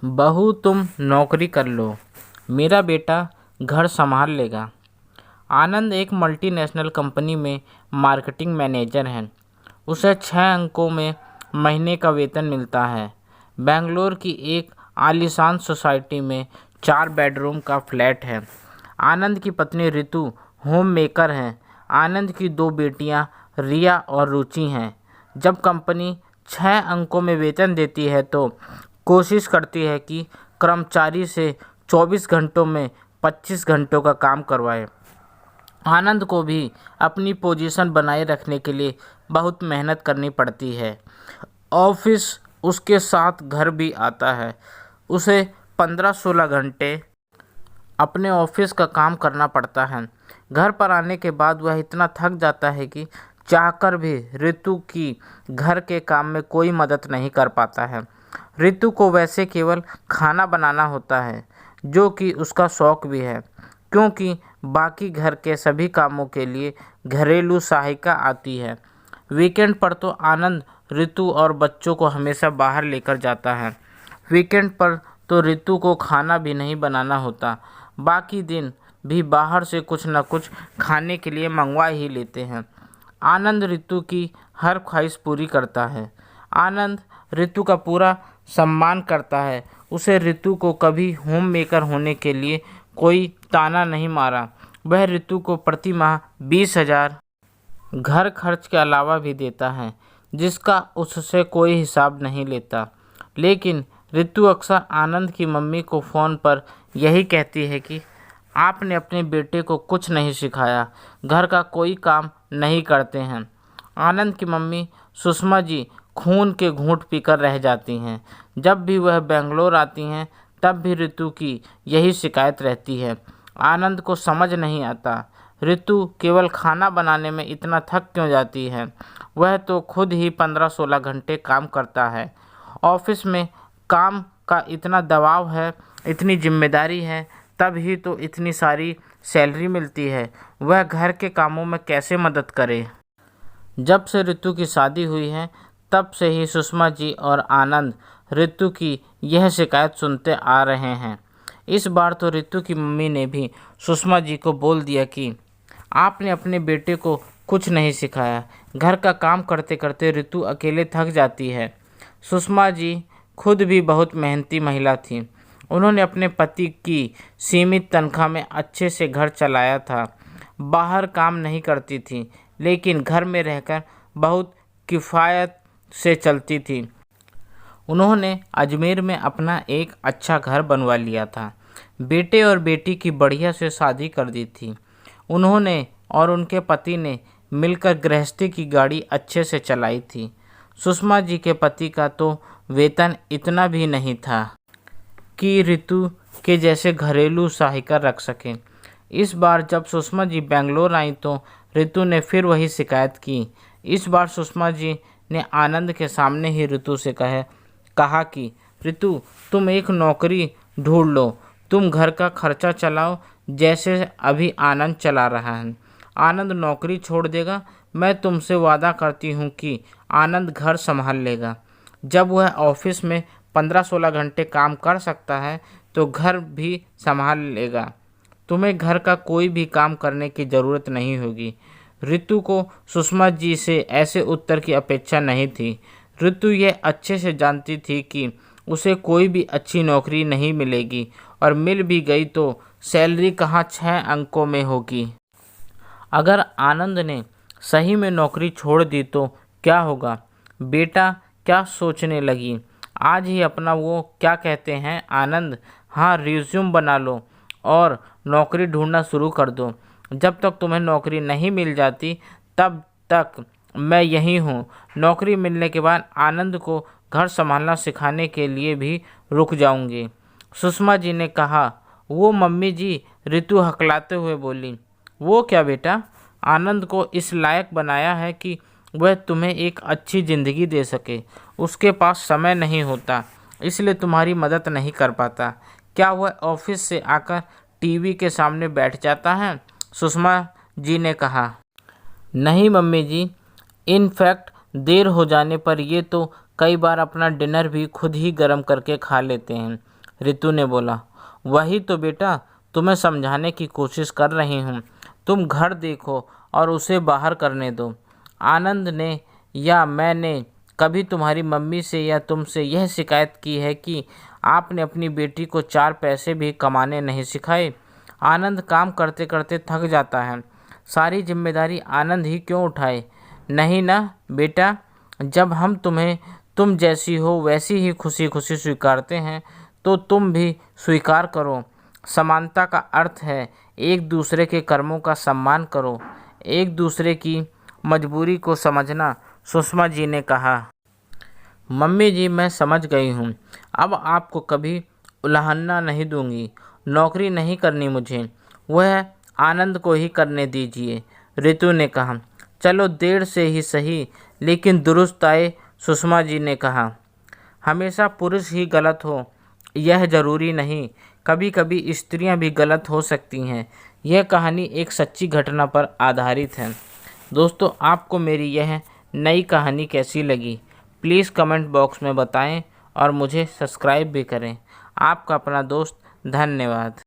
बहू तुम नौकरी कर लो, मेरा बेटा घर संभाल लेगा। आनंद एक मल्टीनेशनल कंपनी में मार्केटिंग मैनेजर है। उसे 6 अंकों में महीने का वेतन मिलता है। बेंगलोर की एक आलीशान सोसाइटी में 4 बेडरूम का फ्लैट है। आनंद की पत्नी रितु होम मेकर हैं। आनंद की 2 बेटियां रिया और रुचि हैं। जब कंपनी 6 अंकों में वेतन देती है तो कोशिश करती है कि कर्मचारी से 24 घंटों में 25 घंटों का काम करवाए। आनंद को भी अपनी पोजीशन बनाए रखने के लिए बहुत मेहनत करनी पड़ती है। ऑफिस उसके साथ घर भी आता है। उसे 15-16 घंटे अपने ऑफिस का काम करना पड़ता है। घर पर आने के बाद वह इतना थक जाता है कि चाहकर भी ऋतु की घर के काम में कोई मदद नहीं कर पाता है। ऋतु को वैसे केवल खाना बनाना होता है, जो कि उसका शौक भी है, क्योंकि बाकी घर के सभी कामों के लिए घरेलू सहायिका आती है। वीकेंड पर तो आनंद ऋतु और बच्चों को हमेशा बाहर लेकर जाता है। वीकेंड पर तो ऋतु को खाना भी नहीं बनाना होता। बाकी दिन भी बाहर से कुछ न कुछ खाने के लिए मंगवा ही लेते हैं। आनंद ऋतु की हर ख्वाहिश पूरी करता है। आनंद ऋतु का पूरा सम्मान करता है। उसे ऋतु को कभी होम मेकर होने के लिए कोई ताना नहीं मारा। वह ऋतु को प्रति माह 20,000 घर खर्च के अलावा भी देता है, जिसका उससे कोई हिसाब नहीं लेता। लेकिन ऋतु अक्सर आनंद की मम्मी को फ़ोन पर यही कहती है कि आपने अपने बेटे को कुछ नहीं सिखाया, घर का कोई काम नहीं करते हैं। आनंद की मम्मी सुषमा जी खून के घूंट पीकर रह जाती हैं। जब भी वह बेंगलोर आती हैं तब भी ऋतु की यही शिकायत रहती है। आनंद को समझ नहीं आता ऋतु केवल खाना बनाने में इतना थक क्यों जाती है। वह तो खुद ही 15-16 घंटे काम करता है। ऑफिस में काम का इतना दबाव है, इतनी जिम्मेदारी है, तब ही तो इतनी सारी सैलरी मिलती है। वह घर के कामों में कैसे मदद करे। जब से ऋतु की शादी हुई है तब से ही सुषमा जी और आनंद ऋतु की यह शिकायत सुनते आ रहे हैं। इस बार तो ऋतु की मम्मी ने भी सुषमा जी को बोल दिया कि आपने अपने बेटे को कुछ नहीं सिखाया। घर का काम करते करते ऋतु अकेले थक जाती है। सुषमा जी खुद भी बहुत मेहनती महिला थी। उन्होंने अपने पति की सीमित तनख्वाह में अच्छे से घर चलाया था। बाहर काम नहीं करती थी, लेकिन घर में रहकर बहुत किफ़ायत से चलती थी। उन्होंने अजमेर में अपना एक अच्छा घर बनवा लिया था। बेटे और बेटी की बढ़िया से शादी कर दी थी। उन्होंने और उनके पति ने मिलकर गृहस्थी की गाड़ी अच्छे से चलाई थी। सुषमा जी के पति का तो वेतन इतना भी नहीं था कि ऋतु के जैसे घरेलू सहायिका रख सकें। इस बार जब सुषमा जी बेंगलोर आई तो ऋतु ने फिर वही शिकायत की। इस बार सुषमा जी ने आनंद के सामने ही ऋतु से कहा कि ऋतु, तुम एक नौकरी ढूंढ लो, तुम घर का खर्चा चलाओ जैसे अभी आनंद चला रहा है। आनंद नौकरी छोड़ देगा, मैं तुमसे वादा करती हूँ कि आनंद घर संभाल लेगा। जब वह ऑफिस में 15-16 घंटे काम कर सकता है तो घर भी संभाल लेगा। तुम्हें घर का कोई भी काम करने की ज़रूरत नहीं होगी। ऋतु को सुषमा जी से ऐसे उत्तर की अपेक्षा नहीं थी। ऋतु यह अच्छे से जानती थी कि उसे कोई भी अच्छी नौकरी नहीं मिलेगी, और मिल भी गई तो सैलरी कहाँ 6 अंकों में होगी। अगर आनंद ने सही में नौकरी छोड़ दी तो क्या होगा। बेटा क्या सोचने लगी, आज ही अपना वो क्या कहते हैं आनंद, हाँ रिज्यूम बना लो और नौकरी ढूंढना शुरू कर दो। जब तक तुम्हें नौकरी नहीं मिल जाती तब तक मैं यहीं हूँ। नौकरी मिलने के बाद आनंद को घर संभालना सिखाने के लिए भी रुक जाऊंगी। सुषमा जी ने कहा। वो मम्मी जी, ऋतु हकलाते हुए बोली। वो क्या बेटा, आनंद को इस लायक बनाया है कि वह तुम्हें एक अच्छी ज़िंदगी दे सके। उसके पास समय नहीं होता, इसलिए तुम्हारी मदद नहीं कर पाता। क्या वह ऑफिस से आकर टीवी के सामने बैठ जाता है। सुषमा जी ने कहा। नहीं मम्मी जी, इनफैक्ट देर हो जाने पर ये तो कई बार अपना डिनर भी खुद ही गर्म करके खा लेते हैं। रितु ने बोला। वही तो बेटा, तुम्हें समझाने की कोशिश कर रही हूँ। तुम घर देखो और उसे बाहर करने दो। आनंद ने या मैंने कभी तुम्हारी मम्मी से या तुमसे यह शिकायत की है कि आपने अपनी बेटी को 4 पैसे भी कमाने नहीं सिखाए? आनंद काम करते करते थक जाता है, सारी जिम्मेदारी आनंद ही क्यों उठाए? नहीं ना बेटा, जब हम तुम्हें तुम जैसी हो वैसी ही खुशी खुशी स्वीकारते हैं तो तुम भी स्वीकार करो। समानता का अर्थ है एक दूसरे के कर्मों का सम्मान करो, एक दूसरे की मजबूरी को समझना, सुषमा जी ने कहा। मम्मी जी, मैं समझ गई हूँ। अब आपको कभी उल्हाना नहीं दूंगी। नौकरी नहीं करनी मुझे, वह आनंद को ही करने दीजिए, रितु ने कहा। चलो देर से ही सही, लेकिन दुरुस्त आए, सुषमा जी ने कहा। हमेशा पुरुष ही गलत हो यह ज़रूरी नहीं, कभी कभी स्त्रियां भी गलत हो सकती हैं। यह कहानी एक सच्ची घटना पर आधारित है। दोस्तों, आपको मेरी यह नई कहानी कैसी लगी? प्लीज़ कमेंट बॉक्स में बताएं और मुझे सब्सक्राइब भी करें। आपका अपना दोस्त, धन्यवाद।